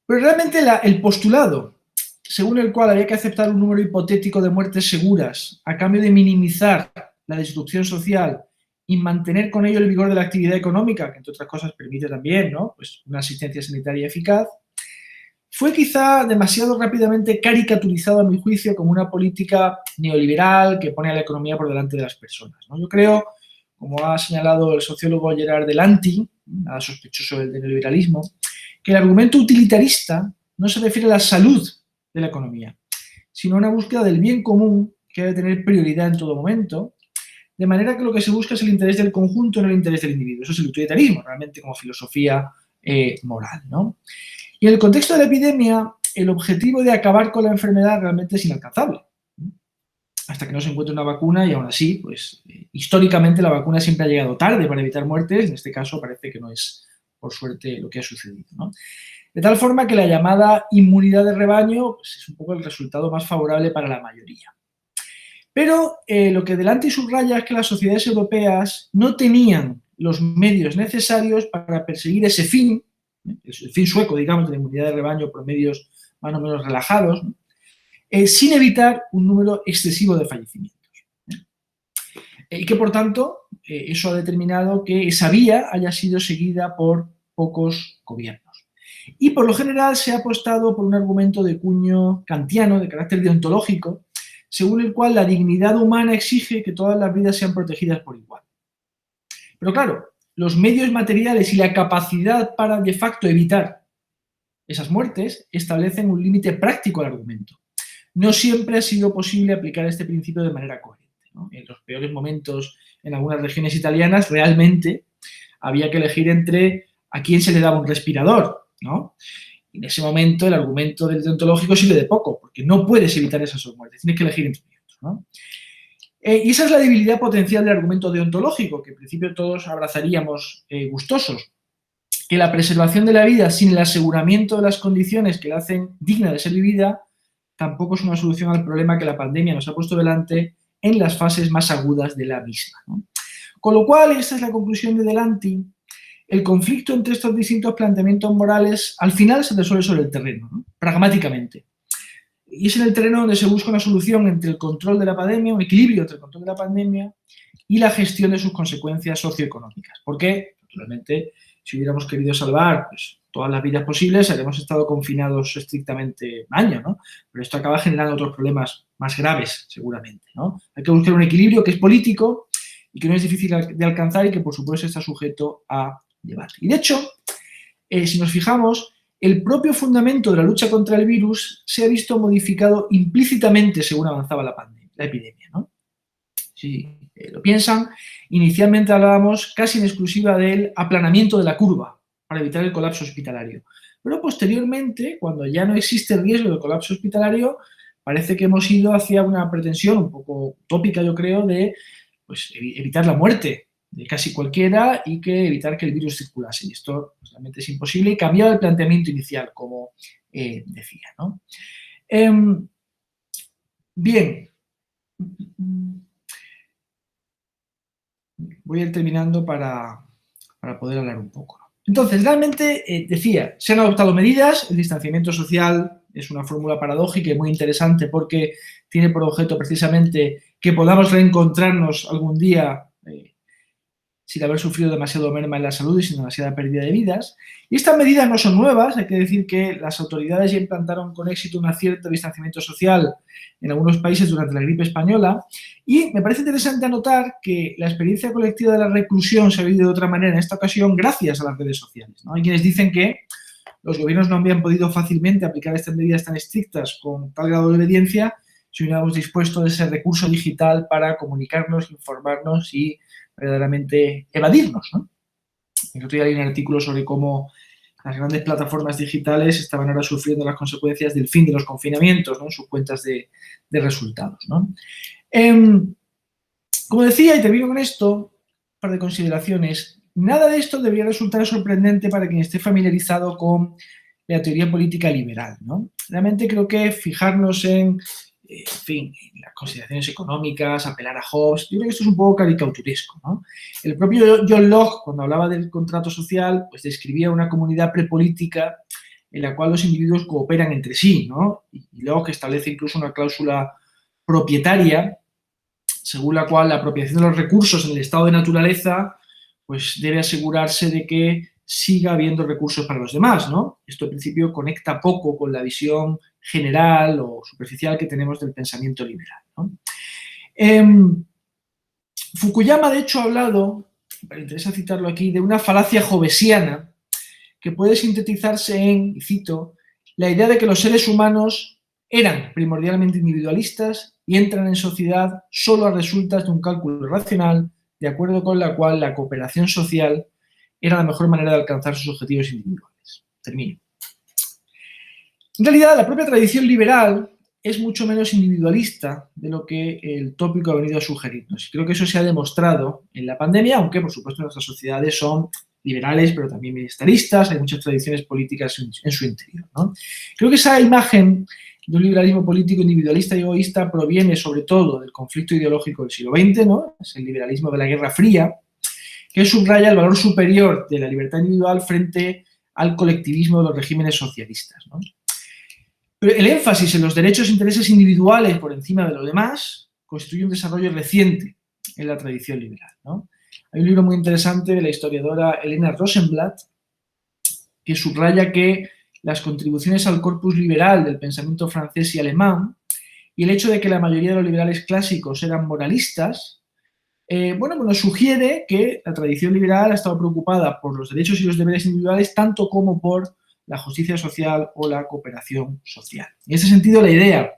realmente el postulado, según el cual había que aceptar un número hipotético de muertes seguras a cambio de minimizar la destrucción social y mantener con ello el vigor de la actividad económica, que entre otras cosas permite también, ¿no? Pues una asistencia sanitaria eficaz, fue quizá demasiado rápidamente caricaturizado, a mi juicio, como una política neoliberal que pone a la economía por delante de las personas, ¿no? Yo creo, como ha señalado el sociólogo Gerard Delanty, nada sospechoso del neoliberalismo, que el argumento utilitarista no se refiere a la salud de la economía, sino a una búsqueda del bien común que debe tener prioridad en todo momento, de manera que lo que se busca es el interés del conjunto, no el interés del individuo. Eso es el utilitarismo, realmente como filosofía moral, ¿no? Y en el contexto de la epidemia, el objetivo de acabar con la enfermedad realmente es inalcanzable, ¿no? Hasta que no se encuentre una vacuna y aún así, pues históricamente la vacuna siempre ha llegado tarde para evitar muertes. En este caso parece que no es, por suerte, lo que ha sucedido, ¿no? De tal forma que la llamada inmunidad de rebaño pues, es un poco el resultado más favorable para la mayoría. Pero lo que Delanty subraya es que las sociedades europeas no tenían los medios necesarios para perseguir ese fin, el fin sueco, digamos, de la inmunidad de rebaño por medios más o menos relajados, ¿no? Sin evitar un número excesivo de fallecimientos. Y que, por tanto, eso ha determinado que esa vía haya sido seguida por pocos gobiernos. Y, por lo general, se ha apostado por un argumento de cuño kantiano, de carácter deontológico, según el cual la dignidad humana exige que todas las vidas sean protegidas por igual. Pero claro, los medios materiales y la capacidad para de facto evitar esas muertes establecen un límite práctico al argumento. No siempre ha sido posible aplicar este principio de manera coherente, ¿no? En los peores momentos en algunas regiones italianas realmente había que elegir entre a quién se le daba un respirador, ¿no? En ese momento el argumento del deontológico sirve de poco, porque no puedes evitar esas dos muertes, tienes que elegir entre ellos, ¿no? Y esa es la debilidad potencial del argumento deontológico, que en principio todos abrazaríamos gustosos, que la preservación de la vida sin el aseguramiento de las condiciones que la hacen digna de ser vivida tampoco es una solución al problema que la pandemia nos ha puesto delante en las fases más agudas de la misma, ¿no? Con lo cual, esta es la conclusión de Delanty, el conflicto entre estos distintos planteamientos morales al final se resuelve sobre el terreno, ¿no? Pragmáticamente. Y es en el terreno donde se busca una solución entre el control de la pandemia, un equilibrio entre el control de la pandemia y la gestión de sus consecuencias socioeconómicas. Porque, naturalmente, si hubiéramos querido salvar pues, todas las vidas posibles, habríamos estado confinados estrictamente un año, ¿no? Pero esto acaba generando otros problemas más graves, seguramente, ¿no? Hay que buscar un equilibrio que es político y que no es difícil de alcanzar y que, por supuesto, está sujeto a debate. Y, de hecho, si nos fijamos, el propio fundamento de la lucha contra el virus se ha visto modificado implícitamente según avanzaba la epidemia, ¿no? Si lo piensan, inicialmente hablábamos casi en exclusiva del aplanamiento de la curva para evitar el colapso hospitalario. Pero posteriormente, cuando ya no existe el riesgo de colapso hospitalario, parece que hemos ido hacia una pretensión un poco utópica, yo creo, de pues, evitar la muerte de casi cualquiera y que evitar que el virus circulase. Y esto pues, realmente es imposible y cambiaba el planteamiento inicial, como decía, ¿no? Bien. Voy a ir terminando para poder hablar un poco, ¿no? Entonces, realmente, decía, se han adoptado medidas, el distanciamiento social es una fórmula paradójica y muy interesante porque tiene por objeto precisamente que podamos reencontrarnos algún día sin haber sufrido demasiado merma en la salud y sin demasiada pérdida de vidas. Y estas medidas no son nuevas, hay que decir que las autoridades ya implantaron con éxito un cierto distanciamiento social en algunos países durante la gripe española, y me parece interesante anotar que la experiencia colectiva de la reclusión se ha vivido de otra manera en esta ocasión gracias a las redes sociales, ¿no? Hay quienes dicen que los gobiernos no habían podido fácilmente aplicar estas medidas tan estrictas con tal grado de obediencia si hubiéramos dispuesto de ese recurso digital para comunicarnos, informarnos y verdaderamente evadirnos, ¿no? El otro día leí un artículo sobre cómo las grandes plataformas digitales estaban ahora sufriendo las consecuencias del fin de los confinamientos, ¿no? En sus cuentas de resultados, ¿no? Como decía, y termino con esto, un par de consideraciones. Nada de esto debería resultar sorprendente para quien esté familiarizado con la teoría política liberal, ¿no? Realmente creo que fijarnos en fin, las consideraciones económicas, apelar a Hobbes, yo creo que esto es un poco caricaturesco, ¿no? El propio John Locke, cuando hablaba del contrato social, pues describía una comunidad prepolítica en la cual los individuos cooperan entre sí, ¿no? Y Locke establece incluso una cláusula propietaria, según la cual la apropiación de los recursos en el estado de naturaleza, pues debe asegurarse de que siga habiendo recursos para los demás, ¿no? Esto, en principio, conecta poco con la visión general o superficial que tenemos del pensamiento liberal, ¿no? Fukuyama, de hecho, ha hablado, me interesa citarlo aquí, de una falacia hobbesiana que puede sintetizarse en, y cito, la idea de que los seres humanos eran primordialmente individualistas y entran en sociedad solo a resultas de un cálculo racional, de acuerdo con la cual la cooperación social era la mejor manera de alcanzar sus objetivos individuales. Termino. En realidad, la propia tradición liberal es mucho menos individualista de lo que el tópico ha venido a sugerirnos. Creo que eso se ha demostrado en la pandemia, aunque, por supuesto, nuestras sociedades son liberales, pero también militaristas, hay muchas tradiciones políticas en su interior, ¿no? Creo que esa imagen de un liberalismo político individualista y egoísta proviene sobre todo del conflicto ideológico del siglo XX, ¿no? Es el liberalismo de la Guerra Fría, que subraya el valor superior de la libertad individual frente al colectivismo de los regímenes socialistas, ¿no? Pero el énfasis en los derechos e intereses individuales por encima de lo demás constituye un desarrollo reciente en la tradición liberal, ¿no? Hay un libro muy interesante de la historiadora Helena Rosenblatt que subraya que las contribuciones al corpus liberal del pensamiento francés y alemán y el hecho de que la mayoría de los liberales clásicos eran moralistas, bueno, nos sugiere que la tradición liberal ha estado preocupada por los derechos y los deberes individuales tanto como por la justicia social o la cooperación social. En ese sentido, la idea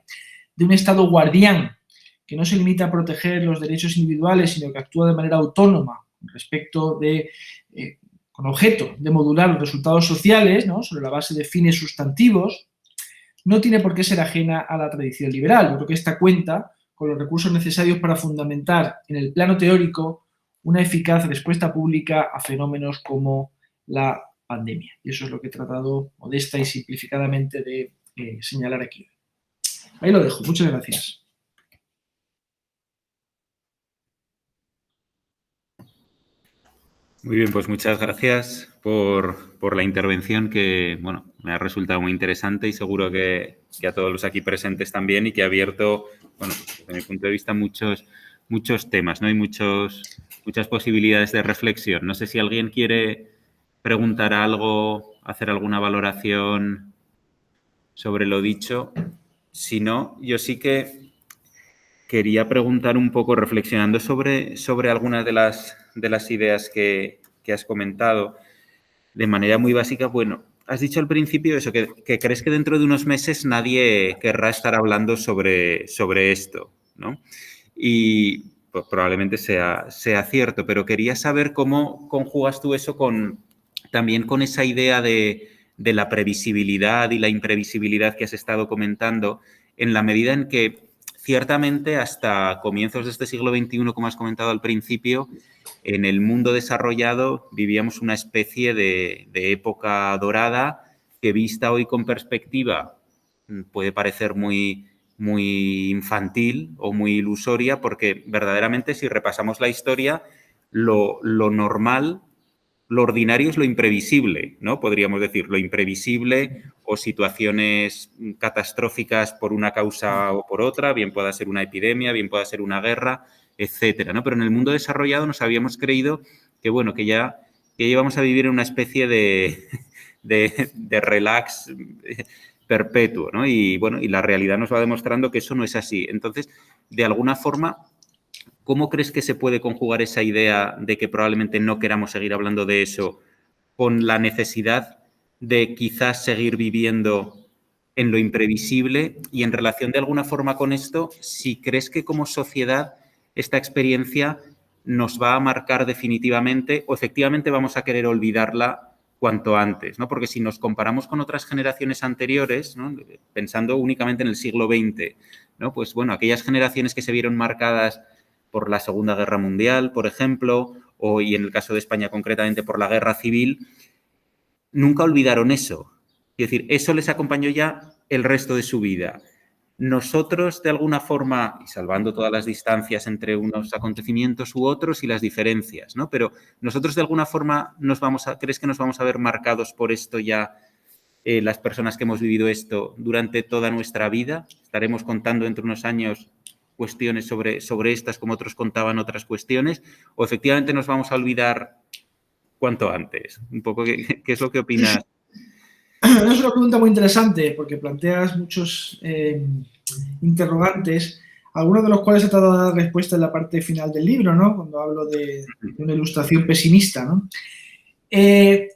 de un Estado guardián que no se limita a proteger los derechos individuales, sino que actúa de manera autónoma respecto de con objeto de modular los resultados sociales, ¿no?, sobre la base de fines sustantivos, no tiene por qué ser ajena a la tradición liberal. Yo creo que esta cuenta con los recursos necesarios para fundamentar en el plano teórico una eficaz respuesta pública a fenómenos como la pandemia. Y eso es lo que he tratado modesta y simplificadamente de señalar aquí. Ahí lo dejo. Muchas gracias. Muy bien, pues muchas gracias por la intervención que, bueno, me ha resultado muy interesante y seguro que a todos los aquí presentes también, y que ha abierto, bueno, desde mi punto de vista, muchos temas, ¿no? Y muchas posibilidades de reflexión. No sé si alguien quiere preguntar algo, hacer alguna valoración sobre lo dicho. Si no, yo sí que quería preguntar un poco, reflexionando sobre algunas de las ideas que has comentado, de manera muy básica. Bueno, has dicho al principio eso, que crees que dentro de unos meses nadie querrá estar hablando sobre esto, ¿no? Y pues, probablemente sea cierto, pero quería saber cómo conjugas tú eso también con esa idea de la previsibilidad y la imprevisibilidad que has estado comentando, en la medida en que ciertamente hasta comienzos de este siglo XXI, como has comentado al principio, en el mundo desarrollado vivíamos una especie de época dorada que, vista hoy con perspectiva, puede parecer muy infantil o muy ilusoria, porque verdaderamente, si repasamos la historia, lo normal, lo ordinario es lo imprevisible, ¿no? Podríamos decir, lo imprevisible, o situaciones catastróficas por una causa o por otra, bien pueda ser una epidemia, bien pueda ser una guerra, etcétera, ¿no? Pero en el mundo desarrollado nos habíamos creído que, bueno, que ya íbamos a vivir en una especie de relax perpetuo, ¿no? Y, bueno, y la realidad nos va demostrando que eso no es así. Entonces, de alguna forma, ¿cómo crees que se puede conjugar esa idea de que probablemente no queramos seguir hablando de eso con la necesidad de quizás seguir viviendo en lo imprevisible? Y en relación de alguna forma con esto, si crees que como sociedad esta experiencia nos va a marcar definitivamente, o efectivamente vamos a querer olvidarla cuanto antes, ¿no? Porque si nos comparamos con otras generaciones anteriores, ¿no?, pensando únicamente en el siglo XX, ¿no?, pues bueno, aquellas generaciones que se vieron marcadas por la Segunda Guerra Mundial, por ejemplo, y en el caso de España concretamente por la Guerra Civil, nunca olvidaron eso. Es decir, eso les acompañó ya el resto de su vida. Nosotros, de alguna forma, y salvando todas las distancias entre unos acontecimientos u otros y las diferencias, ¿no?, pero nosotros de alguna forma ¿crees que nos vamos a ver marcados por esto ya, las personas que hemos vivido esto durante toda nuestra vida? ¿Estaremos contando dentro de unos años cuestiones sobre estas como otros contaban otras cuestiones? ¿O efectivamente nos vamos a olvidar cuanto antes? Un poco, ¿qué es lo que opinas? Es una pregunta muy interesante porque planteas muchos interrogantes, algunos de los cuales he tratado de dar respuesta en la parte final del libro, ¿no?, cuando hablo de una ilustración pesimista, ¿no?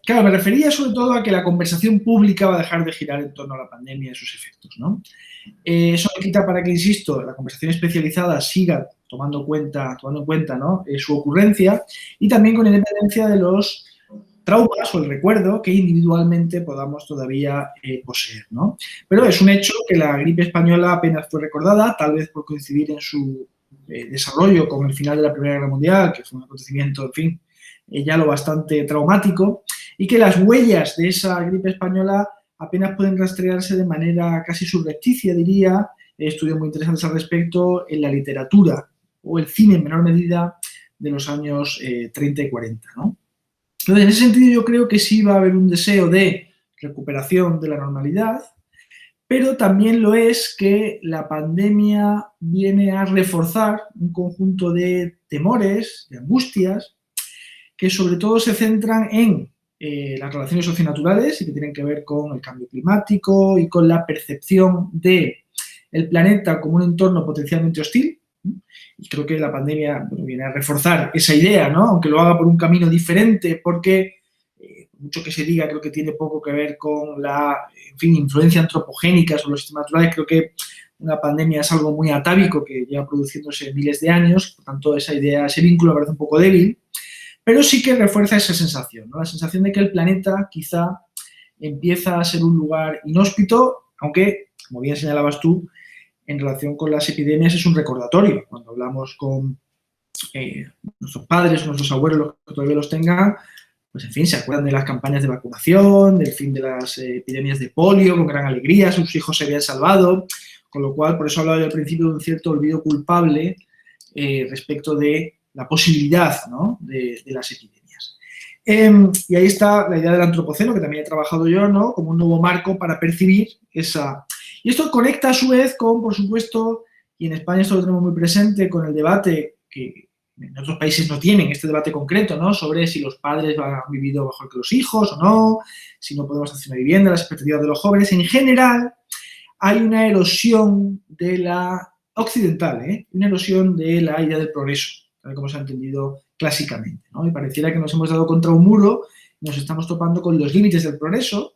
Claro, me refería sobre todo a que la conversación pública va a dejar de girar en torno a la pandemia y sus efectos, ¿no? Eso no quita para que, insisto, la conversación especializada siga tomando en cuenta, ¿no?, su ocurrencia, y también con independencia de los traumas o el recuerdo que individualmente podamos todavía poseer, ¿no? Pero es un hecho que la gripe española apenas fue recordada, tal vez por coincidir en su desarrollo con el final de la Primera Guerra Mundial, que fue un acontecimiento, en fin, ya lo bastante traumático, y que las huellas de esa gripe española apenas pueden rastrearse de manera casi subrepticia, diría. He estudios muy interesantes al respecto en la literatura o el cine en menor medida de los años 30 y 40, ¿no? Entonces, en ese sentido, yo creo que sí va a haber un deseo de recuperación de la normalidad, pero también lo es que la pandemia viene a reforzar un conjunto de temores, de angustias, que sobre todo se centran en las relaciones socionaturales y que tienen que ver con el cambio climático y con la percepción del planeta como un entorno potencialmente hostil. Y creo que la pandemia viene a reforzar esa idea, ¿no?, aunque lo haga por un camino diferente, porque mucho que se diga, creo que tiene poco que ver con la, en fin, influencia antropogénica sobre los sistemas naturales. Creo que una pandemia es algo muy atávico que lleva produciéndose miles de años, por tanto esa idea, ese vínculo me parece un poco débil. pero sí que refuerza esa sensación, ¿no? La sensación de que el planeta quizá empieza a ser un lugar inhóspito, aunque, como bien señalabas tú, en relación con las epidemias es un recordatorio. Cuando hablamos con nuestros padres o nuestros abuelos, los que todavía los tengan, pues en fin, se acuerdan de las campañas de vacunación, del fin de las epidemias de polio, con gran alegría, sus hijos se habían salvado, con lo cual, por eso hablaba yo al principio de un cierto olvido culpable respecto de la posibilidad, ¿no?, de las epidemias. Y ahí está la idea del antropoceno, que también he trabajado yo, ¿no?, como un nuevo marco para percibir esa... Y esto conecta a su vez con, por supuesto, y en España esto lo tenemos muy presente, con el debate que en otros países no tienen este debate concreto, ¿no?, sobre si los padres han vivido mejor que los hijos o no, si no podemos hacer una vivienda, las expectativas de los jóvenes. En general, hay una erosión de la occidental, una erosión de la idea del progreso, tal como se ha entendido clásicamente, ¿no? Y pareciera que nos hemos dado contra un muro, nos estamos topando con los límites del progreso.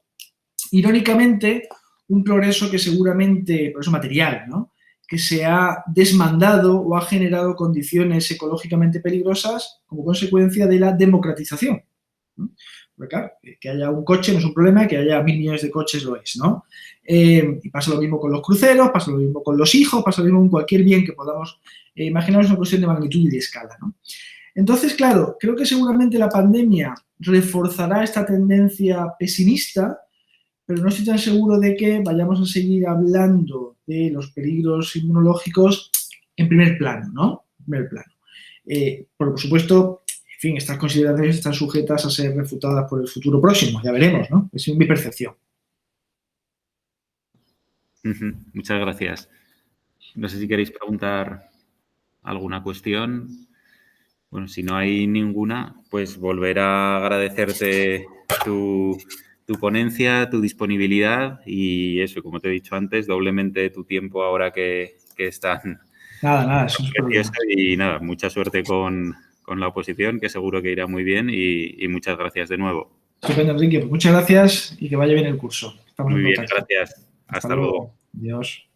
Irónicamente, un progreso que seguramente, progreso material, ¿no?, que se ha desmandado o ha generado condiciones ecológicamente peligrosas como consecuencia de la democratización, ¿no? Porque claro, que haya un coche no es un problema, que haya 1.000 millones de coches lo es, ¿no? Y pasa lo mismo con los cruceros, pasa lo mismo con los hijos, pasa lo mismo con cualquier bien que podamos imaginar, es una cuestión de magnitud y de escala, ¿no? Entonces, claro, creo que seguramente la pandemia reforzará esta tendencia pesimista, pero no estoy tan seguro de que vayamos a seguir hablando de los peligros inmunológicos en primer plano, ¿no? En primer plano. Por supuesto, en fin, estas consideraciones están sujetas a ser refutadas por el futuro próximo, ya veremos, ¿no? Es mi percepción. Muchas gracias. No sé si queréis preguntar alguna cuestión. Bueno, si no hay ninguna, pues volver a agradecerte tu ponencia, tu disponibilidad y eso, como te he dicho antes, doblemente tu tiempo ahora que están. Nada, eso es precioso. Y nada, mucha suerte con la oposición, que seguro que irá muy bien y muchas gracias de nuevo. Estupendo, Enrique. Pues muchas gracias y que vaya bien el curso. Estamos muy en bien, contacto. gracias. Hasta luego. Adiós.